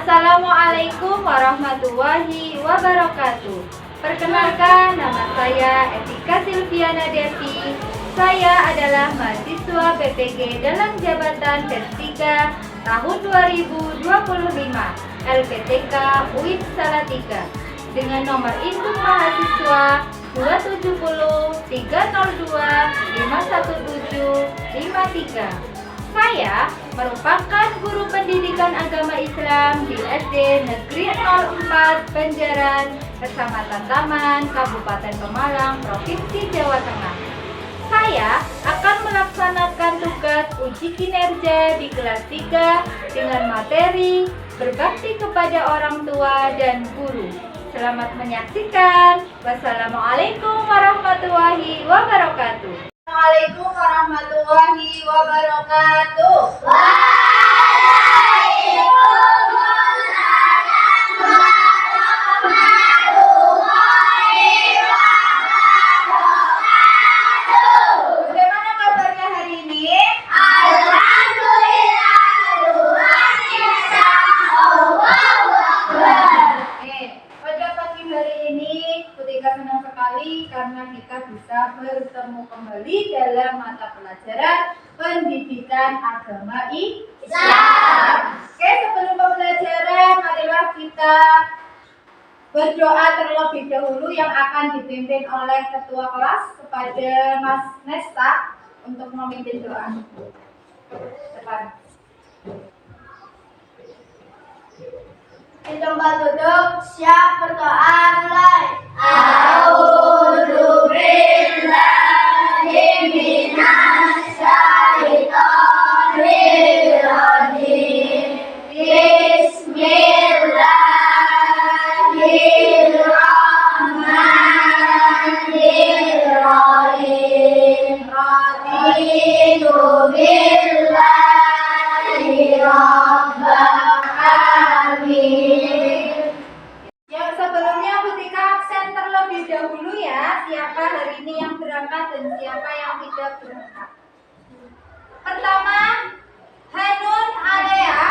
Assalamualaikum warahmatullahi wabarakatuh. Perkenalkan, nama saya Etika Silviana Devi. Saya adalah mahasiswa PPG dalam jabatan D3 tahun 2025 LPTK UIN Salatiga dengan nomor induk mahasiswa 270 302 517 53. Saya merupakan guru pendidikan agama Islam di SD Negeri 04 Banjaran, Kecamatan Taman, Kabupaten Pemalang, Provinsi Jawa Tengah. Saya akan melaksanakan tugas uji kinerja di kelas 3 dengan materi berbakti kepada orang tua dan guru. Selamat menyaksikan. Wassalamualaikum warahmatullahi wabarakatuh. Assalamualaikum warahmatullahi wabarakatuh. Bagaimana kabarnya hari ini? Alhamdulillah, Tuhan Yesus Allah. Pada pagi hari ini Kutika senang sekali karena kita bisa bertemu kembali dalam mata pelajaran pendidikan agama Islam. Oke, sebelum pembelajaran marilah kita berdoa terlebih dahulu yang akan dipimpin oleh ketua kelas kepada Mas Nesta untuk memimpin doa. Depan. Di tempat duduk, siap berdoa, mulai. A'udzu billahi minasy syaithanir rajim. Bismillahirrahmanirrahim. Raditu billahi rabban. Amin. Yang sebelumnya Kutika absen terlebih dahulu ya. Siapa hari ini yang berangkat dan siapa yang tidak berangkat. Pertama, Hanun Alea.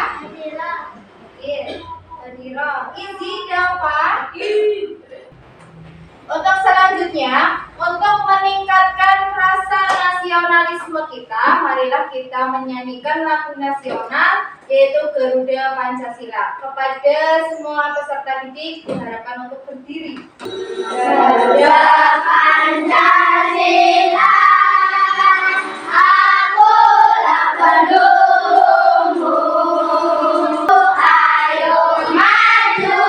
Hadira. Izi Dafa. Untuk selanjutnya, untuk meningkatkan rasa nasionalisme kita, marilah kita menyanyikan lagu nasional yaitu Garuda Pancasila. Kepada semua peserta didik diharapkan untuk berdiri. Garuda Pancasila, akulah pendukungmu. Ayo maju,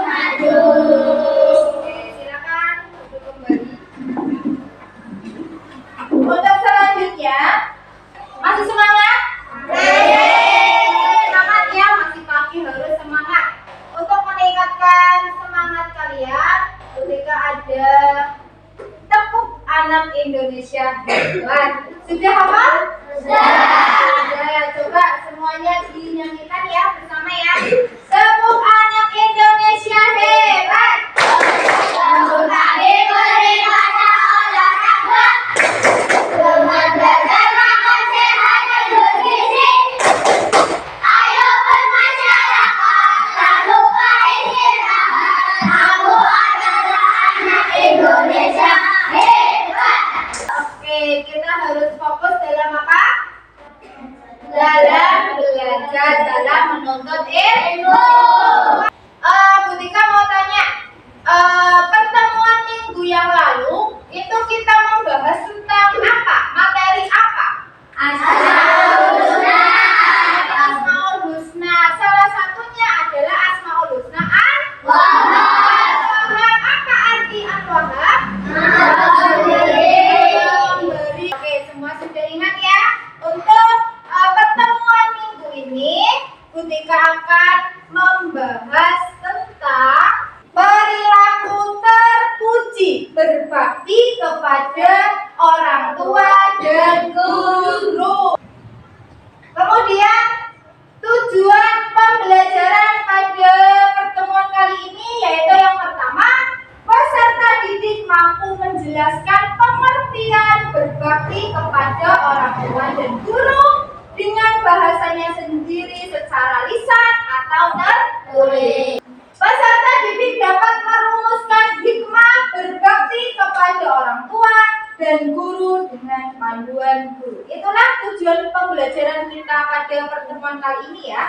maju. Oke, silakan untuk kembali. Untuk selanjutnya, masih semangat? Semangat ya, masih pagi harus semangat. Untuk meningkatkan semangat kalian, ketika ada tepuk anak Indonesia hebat. Sudah hafal? Sudah. Coba semuanya dinyanyikan ya bersama ya. Tepuk anak Indonesia hebat. Untuk hari beribadah olahraga, semangat belajar makan sehat dan bergizi. Ayo bermasyarakat, tak lupa istirahat. Aku adalah anak Indonesia hebat. Oke, kita harus fokus dalam apa? Dalam belajar, dalam menuntut ilmu. Kutika mau tanya, pertemuan minggu yang lalu itu kita membahas tentang apa? Materi apa? Asmaul Husna. Asmaul Husna. Salah satunya adalah Asmaul Husna Wahab. Al-Wahhab. Apa arti Al-Wahhab? Memberi. Oke, semua sudah ingat ya? Untuk pertemuan minggu ini, Kutika akan membahas tentang perilaku terpuji berbakti kepada orang tua dan guru. Kemudian tujuan pembelajaran pada pertemuan kali ini yaitu yang pertama, peserta didik mampu menjelaskan pengertian berbakti kepada orang tua dan guru dengan bahasanya sendiri secara lisan atau boleh. Peserta didik dapat merumuskan hikmah berbakti kepada orang tua dan guru dengan panduan guru. Itulah tujuan pembelajaran kita pada pertemuan kali ini ya.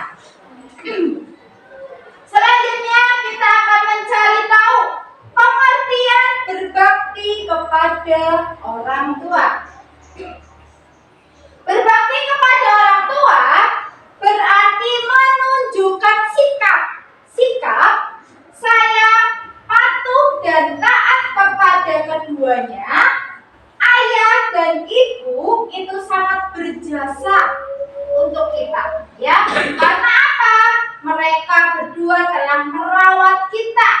Selanjutnya kita akan mencari tahu pengertian berbakti kepada orang tua. Berbakti kepada orang tua berarti menunjukkan sikap sayang, patuh dan taat kepada keduanya. Ayah dan ibu itu sangat berjasa untuk kita, ya. Karena apa? Mereka berdua telah merawat kita.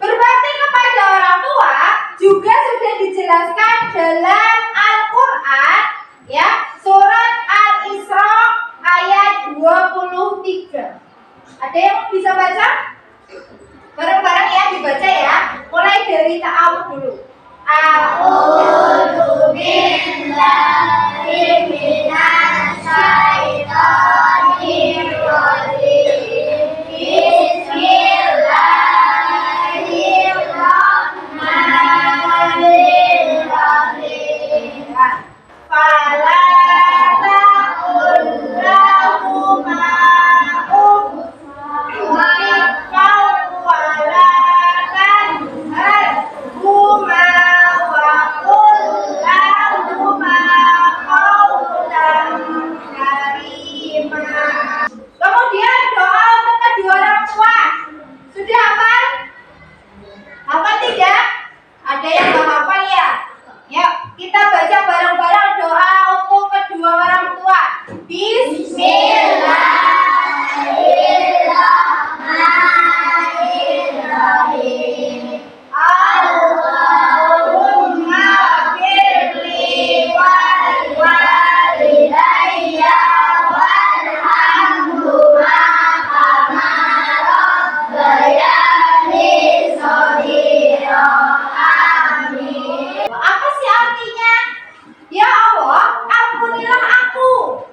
Berbakti kepada orang tua juga sudah dijelaskan dalam Al-Qur'an, ya. Surat Al-Isra ayat 23. Ada yang bisa baca? Bareng-bareng ya, dibaca ya. Mulai dari ta'awud dulu. A'udzu billahi minasy syaithanir rajim. Bismillahirrahmanirrahim. Fala taqul lahuma uff wala tanharhuma wa qul lahuma qawlan karima. Kemudian doa untuk kedua orang tua. Sudah hafal? Hafal tidak? Ada yang belum hafal ya? Yuk, kita baca bareng-bareng doa untuk kedua orang tua. Bismillahirrahmanirrahim. Allahumma firli walidayya warhamhuma kama rabbayani shaghira. Amin. Apa sih artinya? Ya Allah, ampunilah aku.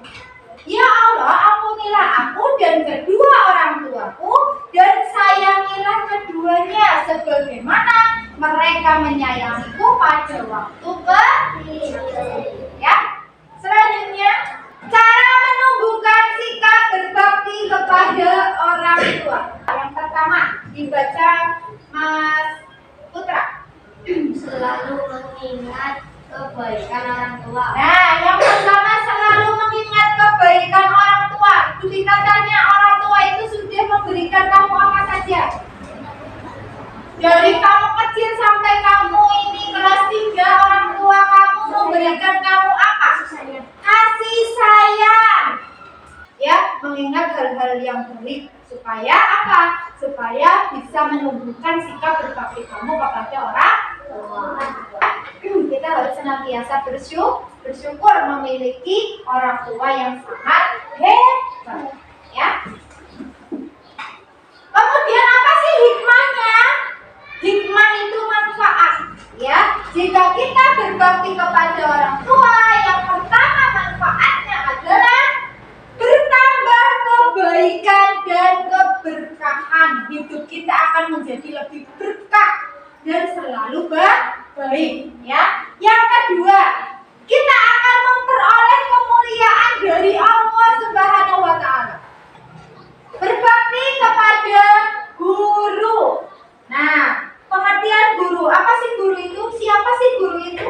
Ya Allah, ampunilah aku dan kedua orang tuaku dan sayangilah keduanya sebagaimana mereka menyayangiku pada waktu kecil. Ya. Selanjutnya, cara menumbuhkan sikap berbakti kepada orang tua. Yang pertama, dibaca Mas Putra. Selalu mengingat kebaikan orang tua. Nah, yang pertama selalu mengingat kebaikan orang tua. Ketika tanya orang tua itu sudah memberikan kamu apa saja? Dari kamu kecil sampai kamu ini kelas 3, orang tua kamu memberikan kamu apa? Kasih sayang. Ya, mengingat hal-hal yang baik supaya apa? Supaya bisa menumbuhkan sikap berbakti kamu kepada orang tua. Kita harus senantiasa bersyukur memiliki orang tua yang sangat hebat, ya. Kemudian apa sih hikmahnya? Hikmah itu manfaat, ya. Jika kita berbakti kepada orang tua, yang pertama manfaatnya adalah bertambah kebaikan dan keberkahan. Hidup kita akan menjadi lebih berkah dan selalu baik, ya. Yang kedua, kita akan memperoleh kemuliaan dari Allah Subhanahu wa taala. Berbakti kepada guru. Nah, pengertian guru, apa sih guru itu? Siapa sih guru itu?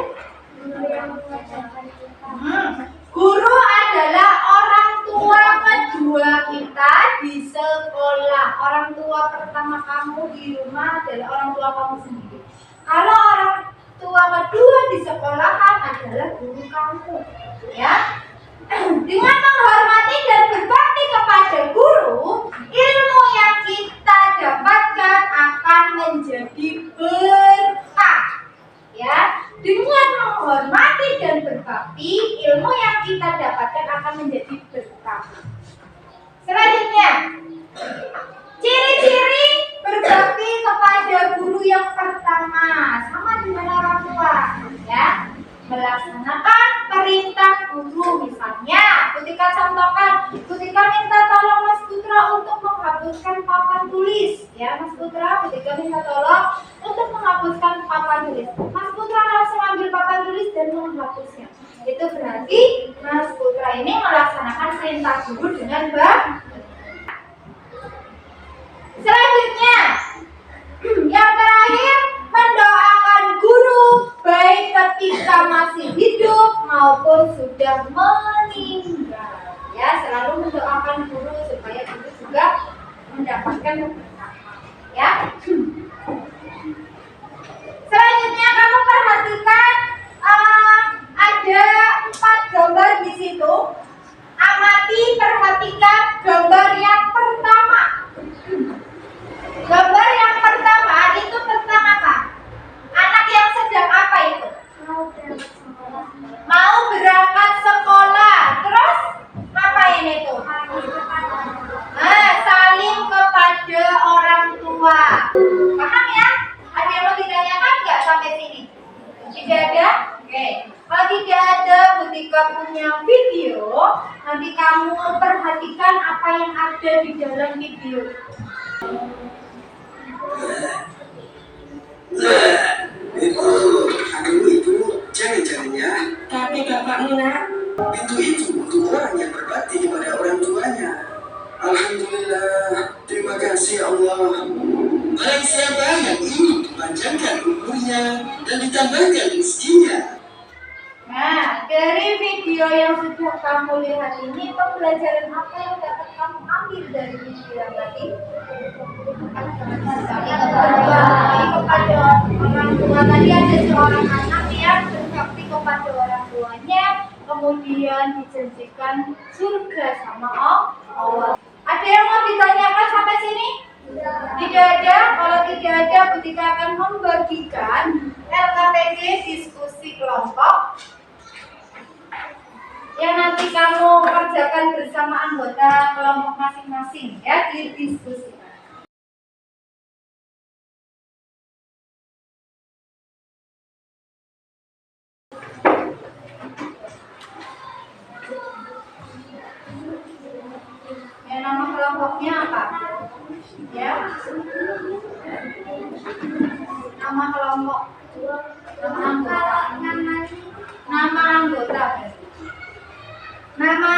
Guru adalah orang tua kedua kita di sekolah. Orang tua pertama kamu di rumah adalah orang tua kamu sendiri. Kalau orang tua kedua di sekolahan adalah guru kamu, ya. Dengan menghormati dan berbakti kepada guru, ilmu yang kita dapatkan akan menjadi berkah, ya. Dengan menghormati dan berbakti, ilmu yang kita dapatkan akan menjadi berkah. Selanjutnya, ciri-ciri berbakti kepada guru yang pertama sama dengan orang tua, ya. Melaksanakan perintah guru, misalnya ketika contohkan, ketika minta tolong Mas Putra untuk menghapuskan papan tulis ya Mas Putra, ketika minta tolong untuk menghapuskan papan tulis. Mas Putra langsung ambil papan tulis dan menghapusnya. Itu berarti Mas Putra ini melaksanakan perintah guru dengan baik. Selanjutnya, yang terakhir, mendoakan guru baik ketika masih hidup maupun sudah meninggal. Ya, selalu mendoakan guru supaya guru juga mendapatkan keberkahan. Ya. Selanjutnya kamu perhatikan ada 4 gambar di situ. Amati, perhatikan gambar yang pertama. Gambar yang pertama itu tentang apa? Anak yang sedang apa itu? Mau berangkat sekolah. Terus ngapain itu? Salim kepada orang tua. Paham ya? Ada yang mau ditanyakan nggak sampai sini? Tidak ada? Oke. Kalau tidak ada, ketika punya video, nanti kamu perhatikan apa yang ada di dalam video. Itu jangan-jangannya kakek bapakmu nak. Itu untuk orang yang berbakti kepada orang tuanya. Alhamdulillah, terima kasih Allah. Barang siapa yang ingin dipanjangkan umurnya dan ditambahkan rezekinya. Nah, dari video yang sudah kamu lihat ini, pembelajaran apa yang dapat kamu ambil dari video yang tadi? Kepada orang tua. Tadi ada seorang anak yang berbakti kepada orang tuanya, kemudian dijanjikan surga sama Allah. Ada yang mau ditanyakan sampai sini? Tidak ada. Kalau tidak ada, ketika akan membagikan LKPD diskusi kelompok yang nanti kamu kerjakan bersama anggota kelompok masing-masing ya, didiskusikan. Ya, nama kelompoknya apa? Ya. Nama kelompok. Nama anggota. Nama anggota. Nama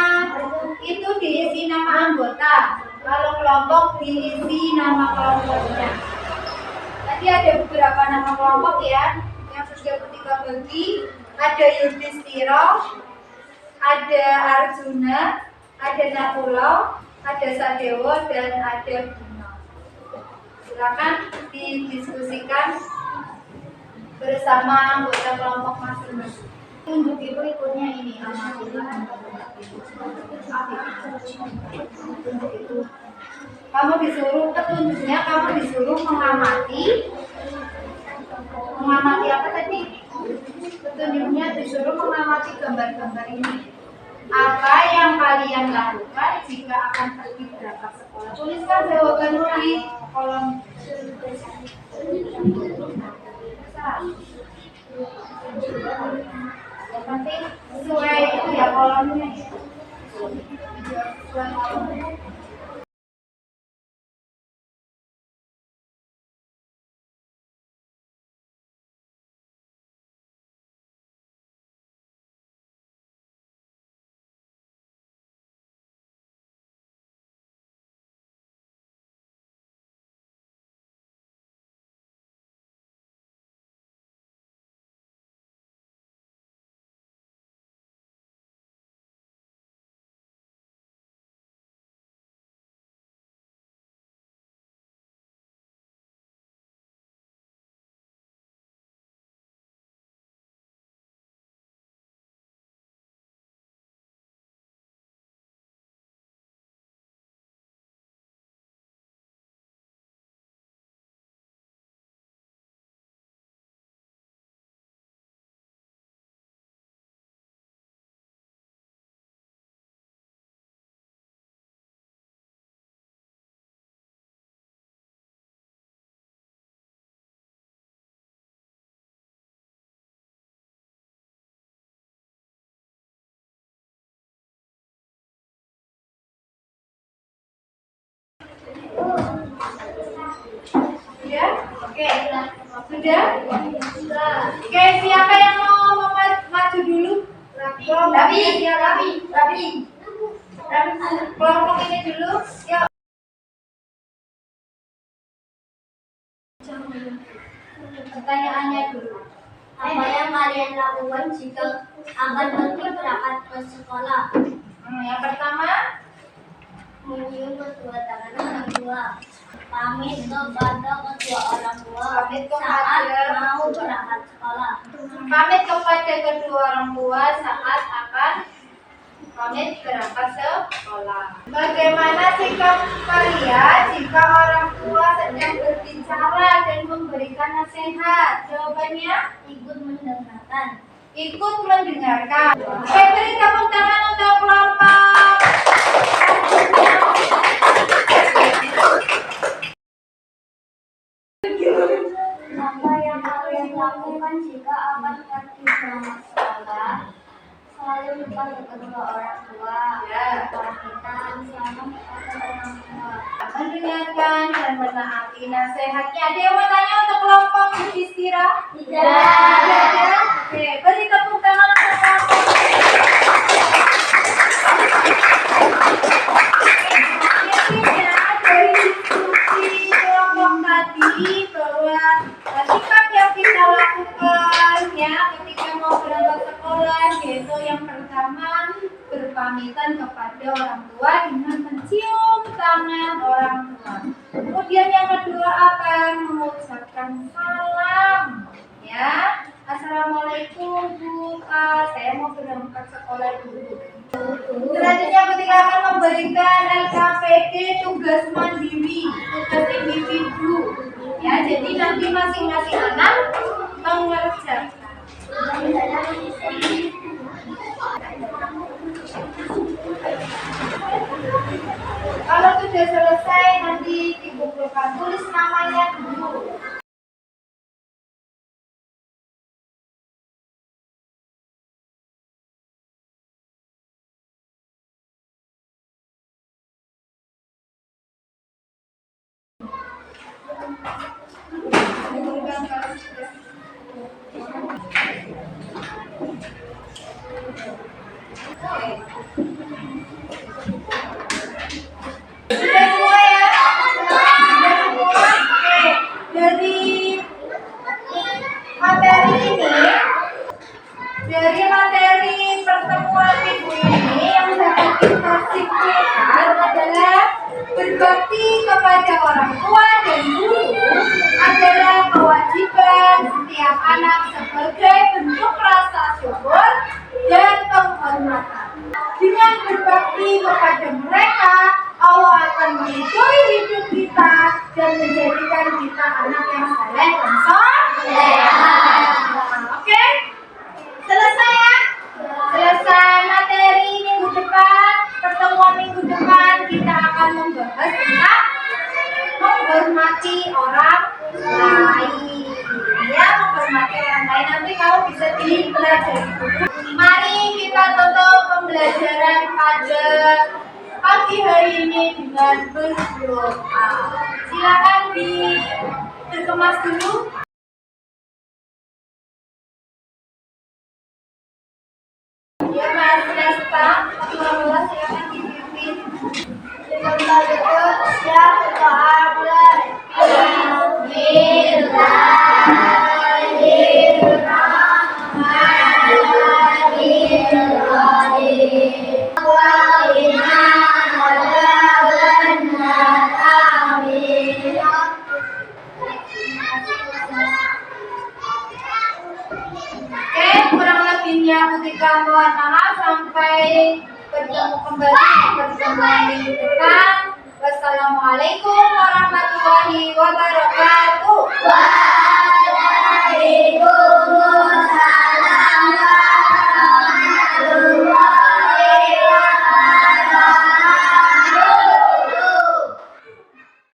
itu diisi nama anggota. Kalau kelompok diisi nama kelompoknya. Tadi ada beberapa nama kelompok ya yang sudah ketika bagi. Ada Yudhistira, ada Arjuna, ada Nakula, ada Sadewa, dan ada Bima. Silakan didiskusikan bersama anggota kelompok masing-masing. Tunjuk berikutnya ini amati. Kamu disuruh petunjuknya, kamu disuruh mengamati apa tadi? Petunjuknya disuruh mengamati gambar-gambar ini. Apa yang kalian lakukan jika akan pergi berangkat sekolah? Tuliskan jawabanmu di kolom. Yang penting sesuai itu ya kolomnya ya. Oke, sudah? Oke, siapa yang mau maju dulu? Rabi. Kelompok ini dulu. Yuk. Pertanyaannya dulu. Apa yang kalian lakukan jika akan pergi berangkat ke sekolah? Yang pertama, Menyium kedua tangan orang tua. Pamit kepada kedua orang tua Pamit saat kepada- mau berangkat sekolah. pamit kepada kedua orang tua saat akan pamit berangkat sekolah. Bagaimana sikap kalian jika orang tua sedang berbicara dan memberikan nasihat? Jawabannya Ikut mendengarkan. ikut mendengarkan. Oke, beri tepuk tangan untuk kelompok. Apa yang kalian lakukan jika akan pergi berangkat sekolah? Selalu dipanggil kedua orang tua. Ya. Pamitan sama kepada orang tua. Mendengarkan dan menaati nasihatnya. Ada yang mau tanya untuk kelompok Yudhistira? Tidak. Tidak ada? Oke, beri tepuk tangan untuk kelompok. Intinya dari diskusi kelompok tadi bahwa sikap yang kita lakukan ya ketika mau berangkat sekolah yaitu yang pertama berpamitan kepada orang tua dengan mencium tangan orang tua. Kemudian yang kedua apa? Mengucapkan salam ya. Assalamualaikum Bu, saya mau berangkat sekolah dulu. Selanjutnya ketika akan memberikan LKPD tugas mandiri, tugas individu. Ya, jadi nanti masing-masing anak mengerjakan. Kalau sudah selesai nanti dikumpulkan, tulis namanya dulu. Sudah semua ya? Sudah semua? Oke. Dari materi pertemuan minggu ini yang dapat kita simpulkan adalah berbakti kepada orang tua dan guru adalah kewajiban setiap anak sebagai bentuk rasa syukur dan penghormatan. Dengan berbakti kepada mereka, Allah akan meridhoi hidup kita dan menjadikan kita anak yang saleh dan soleh. Oke? Selesai ya? Selesai materi minggu depan, pertemuan minggu depan kita akan membahas tentang menghormati orang lain. Ya, menghormati orang lain nanti kamu bisa dipelajari dulu. Mari kita tutup pembelajaran pada pagi hari ini dengan berdoa. Silakan dikemas dulu. Ya Mas Nesta, silakan dipimpin. Dengan berdoa siap doa mulai. Oke, kurang lebihnya ketika mohon maaf sampai bertemu kembali di pertemuan minggu depan. Wassalamualaikum warahmatullahi wabarakatuh.